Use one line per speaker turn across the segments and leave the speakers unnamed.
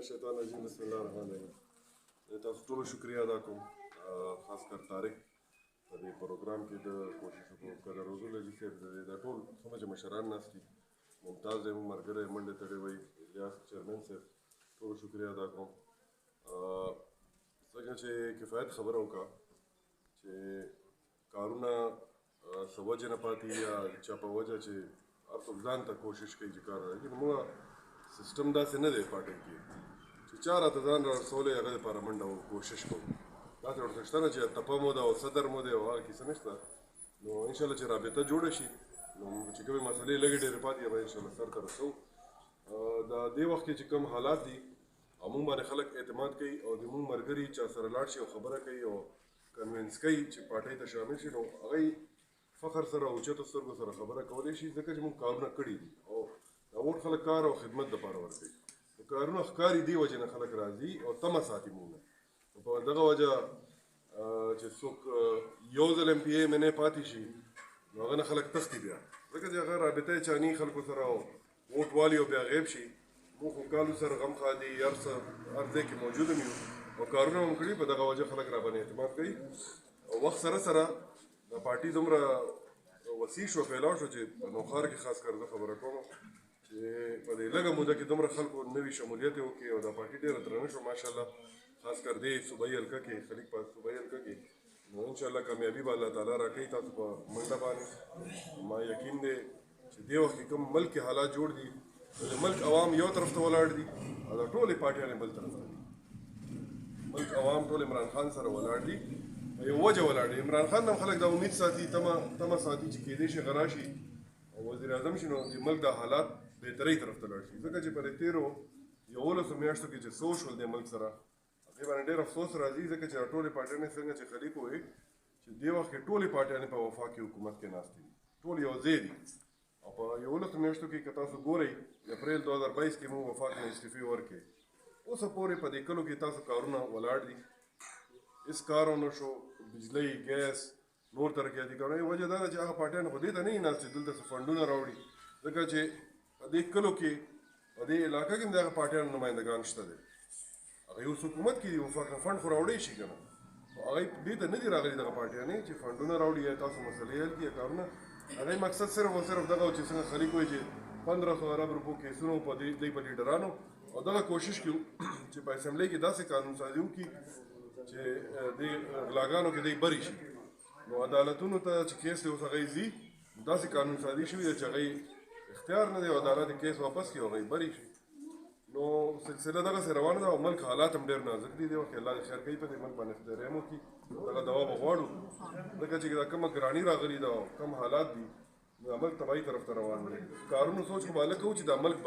الشیطان الرجیم بسم الله الرحمن الرحیم. تاسو ټولو شکریه ادا کوم، خاص کر طارق په دې پروګرام کې د کوشش وکړو که د روزو لجي صاحب د ټول څومره چې مشران ناست دي، ممتاز دی مو ملګری منډې تړې وایي، الیاس چیرمن صاحب ټولو شکریه ادا کوم. څنګه چې کفایت خبره وکړه چې کارونه څه وجې نه پاتې یا چا په وجه چې هر څوک ځان ته کوشش کوي چې کار راځي، نو موږ سیسټم داسې نه دی پاټۍ کې چې چا راته ځان را رسولی هغه دپاره منډه او کوشش کوو. داسې ورته شته نه چې تپه مو ده او صدر مو دی او هغه کیسه نشته. نو انشاءالله چې رابطه جوړه شي نو چې کومې مسلې لږې ډېرې پاتې به انشاءالله سر ته رسوو. د دې وخت کې چې کوم حالات دي او موږ باندې خلک اعتماد کوي او د موږ ملګري چا سره لاړ شي او خبره کوي او کنوینس کوي چې پارټۍ ته شامل شي، نو هغه فخر سره او اوچتو سترګو سره خبره کولی شي، ځکه چې موږ کارونه کړي دي او دا ووټ خلک کار او خدمت دپاره ورکوي. نو کارونه ښکاري دې وجې نه خلک راځي او تمه ساتي موږ نه. نو په دغه وجه چې څوک یو ځل ایم پي اے ایم این اے پاتې شي نو هغه نه خلک تښتي بیا، ځکه چې هغه رابطه یې چاني خلکو سره او ووټ والي او بیا غیب شي. موږ خو کالو سره غمخواه دي، هر څه هر ځای کې موجود هم یو او کارونه هم کړي، په دغه وجه خلک راباندې اعتماد کوي. او وخت سره سره د پارټي دومره وسیع شو پھیلاو شو چې په نوښار کې خاص کر زه خبره کوم چې په دې لږه موده کې دومره خلکو نوي شمولیت یې وکړي او دا پارټي ډېره درنه شو ماشاءالله، خاص کر دې صوبایي حلقه کې خلیق په صوبایي حلقه کې. نو انشاءالله کامیابي به الله تعالی راکوي تاسو په منډه باندې. ما یقین دی چې دې وخت کې کوم ملک کې حالات جوړ دي، د ملک عوام یو طرف ته ولاړ دي او دا ټولې پارټیانې بل طرف ته دي. ملک عوام ټول عمران خان سره ولاړ دي، په یو وجه ولاړ دي. عمران خان هم خلک دا امید ساتي، تمه ساتي چې کېدای شي غنا شي او وزیر اعظم شي، نو د ملک دا حالات بهترۍ طرف ته لاړ شي. ځکه چې په دې تېرو 11 میاشتو کې چې څه وشول د ملک سره، هغې باندې ډېر افسوس راځي، ځکه چې دا ټولې پارټیانې څنګه چې خلیق ووایي چې دې وخت کې ټولې پارټیانې په وفاقي حکومت کې ناستې دي، ټول یو ځای دي. او په 11 میاشتو کې که تاسو ګورئ د اپریل 2022 کې موږ وفاق نه استعفې ورکړې، اوسه پورې په دې کلو کې تاسو کارونه ولاړ دي، هېڅ کار ونه شو. بجلی، ګیس، نور ترقیاتي کارونه. وجه دا ده چې هغه پارټیان خو دې ته نه وي ناست چې دلته څه فنډونه راوړي، ځکه چې په دې کلو کې په دې علاقه کې هم د هغه پارټیانو نمایندګان شته دی. هغه اوس حکومت کې دي، وفاق نه فنډ خو راوړی شي که نه، هغه دې ته نه دي راغلي دغه پارټیانې چې فنډونه راوړي یا تاسو مسلې حل کړي یا کارونه. هغه مقصد صرف او صرف دغه و چې څنګه خلیق وایي چې 1500 ارب روپو کیسونه په دې په لیډرانو او دغه کوشش کوي چې په اسمبلی کې داسې قانون سازي وکړي چې دې غلاګانو کې دی بری شي. نو عدالتونو ته چې کیس دی اوس هغه ځي، داسې قانون سازي شوي ده چې هغه اختیار نه دی او عدالت کیس واپس کړي او هغه بری شي. نو سلسله دغسې روانه ده او ملک حالات هم ډېر نازک دي. دې وخت کې الله دې خیر کوي، په دې ملک باندې خدای رحم وکړي. دغه دوا به غواړو، ځکه چې دا کومه ګراني راغلي ده او کم حالات دي، نو دا ملک تباهي طرف ته روان دی. کارونو سوچ خو به هلکه وو چې دا ملک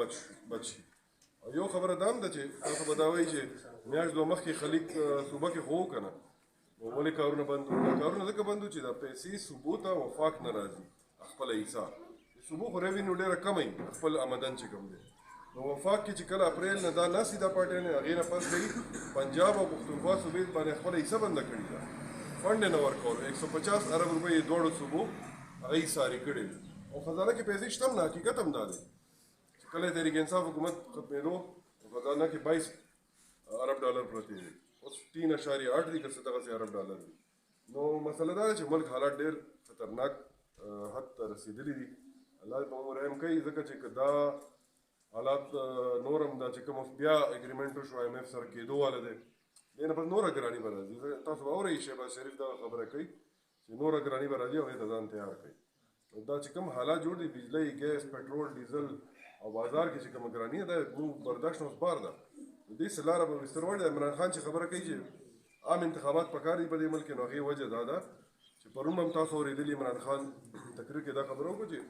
بچ شي. او یو خبره دا هم ده چې تاسو به دا وایي چې میاشت دوه مخکې خلیق صوبه کې خو و که نه، نو ولې کارونه بند وو؟ دا کارونه ځکه بند وو چې دا پیسې صوبو ته وفاق نه راځي خپله حصه. صوبو خو ریونیو ډېره کمه وي خپل آمدن چې کوم دی. نو وفاق کې چې کله اپریل نه دا ناستې دا پارټیانې، هغې نه پس دی پنجاب او پښتونخوا صوبې باندې خپله حصه بنده کړې ده، فنډ یې نه ورکول. 150 ارب روپۍ یې دواړو صوبو هغه یې ساري کړې دي او خزانه کې پیسې شته هم نه. حقیقت هم دا دی چې کله تحریک انصاف حکومت ختمېدو خزانه کې 22 ارب ډالر پرتې دي، اوس 3.8 دي که څه دغسې ارب ډالر دي. نو مسله دا ده چې ملک حالات ډېر خطرناک حد ته رسېدلي دي. الله دې په موږ رحم کوي، ځکه چې که دا حالات نور هم دا چې کوم بیا اګریمنټ وشو ایم ایف سره کېدو واله دی، دې نه پس نوره ګراني به راځي. تاسو به اورئ شهباز شریف دغه خبره کوي چې نوره ګراني به راځي او هغې ته ځان تیار کوي. دا چې کوم حالات جوړ دي، بجلی، ګیس، پټرول، ډیزل او بازار کې چې کومه ګراني ده، دا موږ برداشت نه اوس بار ده. دې څه لاره به بستر وړي. عمران خان چې خبره کوي چې عام انتخابات پکار دي په دې ملک کې، نو هغې وجه دا ده چې پرون هم تاسو اورېدلي عمران خان تقریر کې دا خبره وکړو چې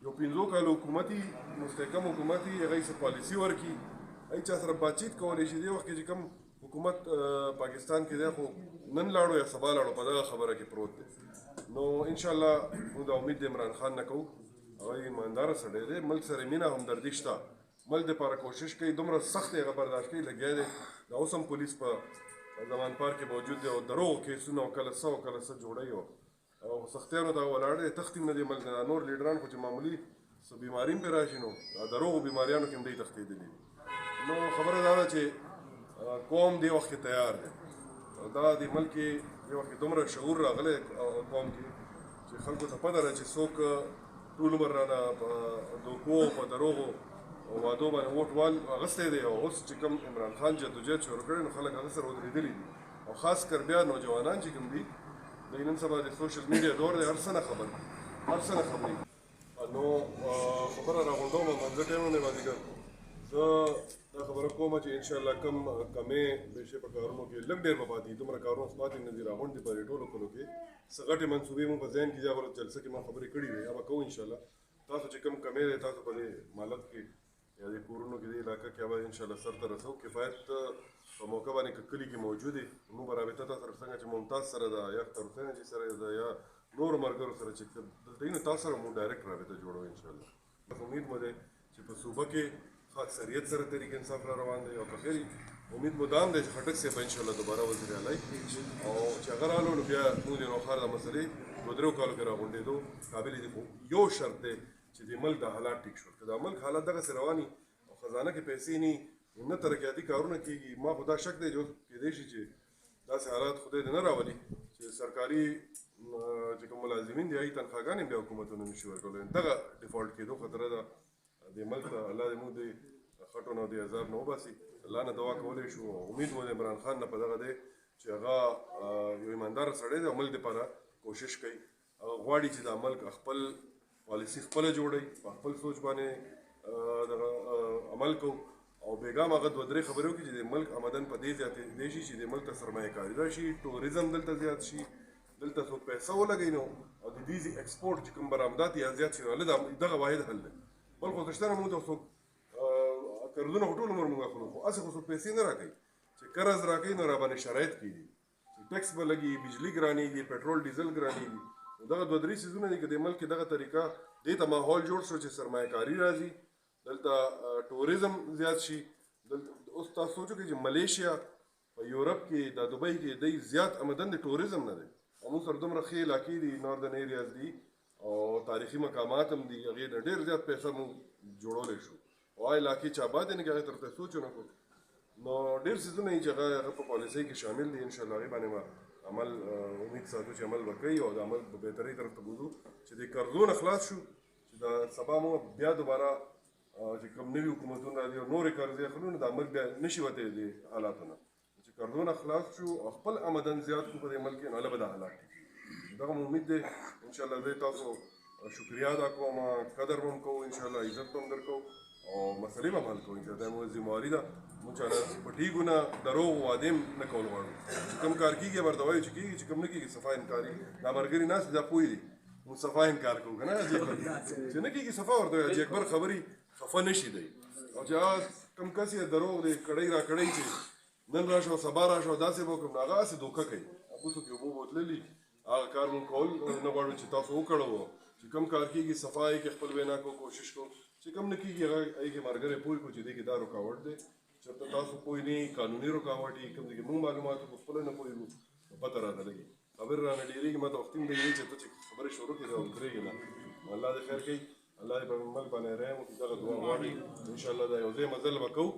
یو 15 کالو حکومتي مستحکم حکومتي هغه څه پالیسي ورکړي، هغې چا سره باتچیت کولی شي. دې وخت کې چې کوم حکومت پاکستان کې دی خو نن لاړو یا سبا لاړو په دغه خبره کې پروت دی. نو انشاءالله موږ دا امید د عمران خان نه کوو، هغه ایمانداره سړی دی، ملک سره مینه همدردي شته، ملک دپاره کوشش کوي، دومره سخت یې هغه برداشت کوي، لګیا دی. دا اوس هم پولیس په زمان پارک کې موجود دی او دروغو کیسونه او کله څه او کله څه جوړوي او سختیانو ته ولاړ دی. تښتي هم نه دی ملک نه. نور لیډران خو چې معمولي څه بیماري هم پرې راشي نو دروغو بیماریانو کې هم دی تښتېدلي. نو خبره دا ده چې قوم دی وخت تیار دی دا د ملک یو وخت دومره شعور راغلی قوم کې چې خلکو ته پته ده چې څوک ټول عمر رانه په دوکو په دروغو او وعدو باندې ووټ اخیستی دی او اوس چې کوم عمران خان جدوجہد شروع کړی نو خلک هغه سره ودرېدلي دي او خاص کر بیا نوجوانان چې کوم دي د نن سبا د سوشل میډیا دور دی هر څه نه خبر هر څه نه خبرېږي نو خبره راغونډوم منځه ټایمونه مازدیګر زه دا خبره کوم چې انشاءالله کم کمې بیشې په کارونو کې لږ ډېر به پاتې دي دومره کارونه پاتې نه دي راغونډ دي په دې ټولو کلو کې څه غټې منصوبې مو په ذهن کې دي هغه جلسه کې ما خبرې کړې وې هغه کوو انشاءالله تاسو چې کم کمې دی تاسو په دې مالک کې یا دې کورونو کې دې علاقه کې به انشاءالله سر ته رسو کفایت په موقع باندې که کلي کې موجود وي موږ به رابطه تا سره څنګه چې ممتاز سره ده یا اختر حسین جي سره ده یا نورو ملګرو سره چې دلته وي نو تاسو سره موږ ډایرکټ رابطه جوړو انشاءالله امید مو دی چې په صوبه کې اکثریت سره طریق انصاف را روان دی او که خیر امید مو دام دی چې خټک صاحب انشاءالله دوباره وزیر اعلی او چې هغه رالو نو بیا موږ د نوښار د مسلې دوه درېو کالو کې راغونډېدو قابل دي خو یو شرط دی چې د ملک د حالات ټیک شول که د ملک حالات دغسې رواني او خزانه کې پیسې نه ترقیاتي کارونه کېږي ما خو دا شک دی چې کېدای شي چې داسې حالات خدای دې نه راولي چې سرکاري چې کوم ملازمین دي هغوی تنخواګانې بیا حکومتونه نه شي ورکولی دغه ډیفالټ کېدو خطره ده دې ملک ته الله دې موږ د خټو نه او د عذاب نه وباسي الله نه دعا کولی شو امید مو د عمران خان نه په دغه دی چې هغه یو ایماندار سړی دی او ملک دپاره کوشش کوي هغه غواړي چې دا ملک خپل پالیسي خپله جوړوي په خپل سوچ باندې دغه عمل کوو او بیګام هغه دوه درې خبرې وکړي چې د ملک آمدن په دې زیاتېدی شي چې د ملک ته سرمایه کاري راشي ټوریزم دلته زیات شي دلته څوک پیسه ولګوي نو او د دې ایکسپورټ چې کوم برآمدات یا زیات شي نو دغه واحد حل دی بل خو شته نه موږ ته څوک قرضونه خو ټول عمر موږ اخلو خو هسې خو څوک پیسې نه راکوي چې قرض راکوي نو راباندې شرایط کېږي چې ټیکس به لګي بجلي ګرانېږي پټرول ډیزل ګرانېږي نو دغه دوه درې څیزونه دي که د ملک کې دغه طریقه دې ته ماحول جوړ شو چې سرمایه کاري راځي دلته ټوریزم زیات شي اوس تاسو سوچو کې چې ملیشیا په یورپ کې د دوبۍ کې دی زیات آمدن د ټوریزم نه دی او موږ سره دومره ښې علاقې دي ناردن ایریاز دي او تاریخي مقامات هم دي هغې نه ډېر زیات پیسه موږ جوړولی شو او هغه علاقې چې آباد دي نه کې هغې طرف ته سوچ ونه کړو نو ډېر څیزونه دي چې هغه په پالیسۍ کې شامل دي انشاءالله هغې باندې به عمل امید ساتو چې عمل به کوي او د عمل په بهترۍ طرف ته بوځو چې د قرضو نه خلاص شو چې د سبا موږ بیا دوباره چې کوم نوي حکومتونه راځي او نورې قرضې اخلو نو دا ملک بیا نشي وتی دې حالاتو نه چې قرضو نه خلاص شو او خپل آمدن زیات کړو په دې ملک کې نو هله به دا حالات دغه مو امید دی انشاءالله زه تاسو شکریا ادا کوم قدر به هم کوو انشاءالله عزت به هم درکوو او مسلې به هم حل کوو انشاءالله دا مو ذمهواري ده موږ چاله پټیږو نه دروغ وعدې هم نه کول غواړو چې کوم کار کېږي ورته وایو چې کېږي چې کوم نه کېږي صفا انکاري دا ملګري ناست دا پوه دي موږ صفا انکار کوو که نه حاجي اکبر چې نه کېږي صفا ورته وایي حاجي اکبر خبرې خفه نه شي دی او چې هغه کوم کس یې دروغ دی کړی را کړی چې نن راشو سبا راشو داسې به وکړم نو هغه هسې دوکه کوي اوسو کې اوبو بوتللي هغه کار مونږ کول نه غواړو چې تاسو وکړو چې کوم کار کېږي صفایي کې خپل وینا کو کوشش کو چې کوم نه کېږي هغه کې ملګری پوه کړو چې دې کې دا رکاوټ دی چېرته تاسو پوه نه قانوني رکاوټ وي کوم ځای کې مونږ معلوماتو په خپله نه پوهېږو پته راته لګي خبرې رانه ډېرېږي ما ته وختي هم دی چې ته چې خبرې شروع کړې او درېږي نه الله دې خیر کوي الله دې په ملک باندې رحم وکړي دغه دعا غواړي انشاءالله دا یو ځای مزل به کوو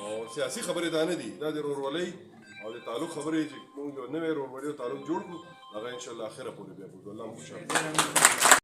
او سیاسي خبرې دا نه دي دا د ورورولۍ او د تعلق خبرې چې موږ یو نوی ورورولۍ او تعلق جوړ کړو هغه انشاءالله اخره پورې بیا بوځو الله مو خوشحاله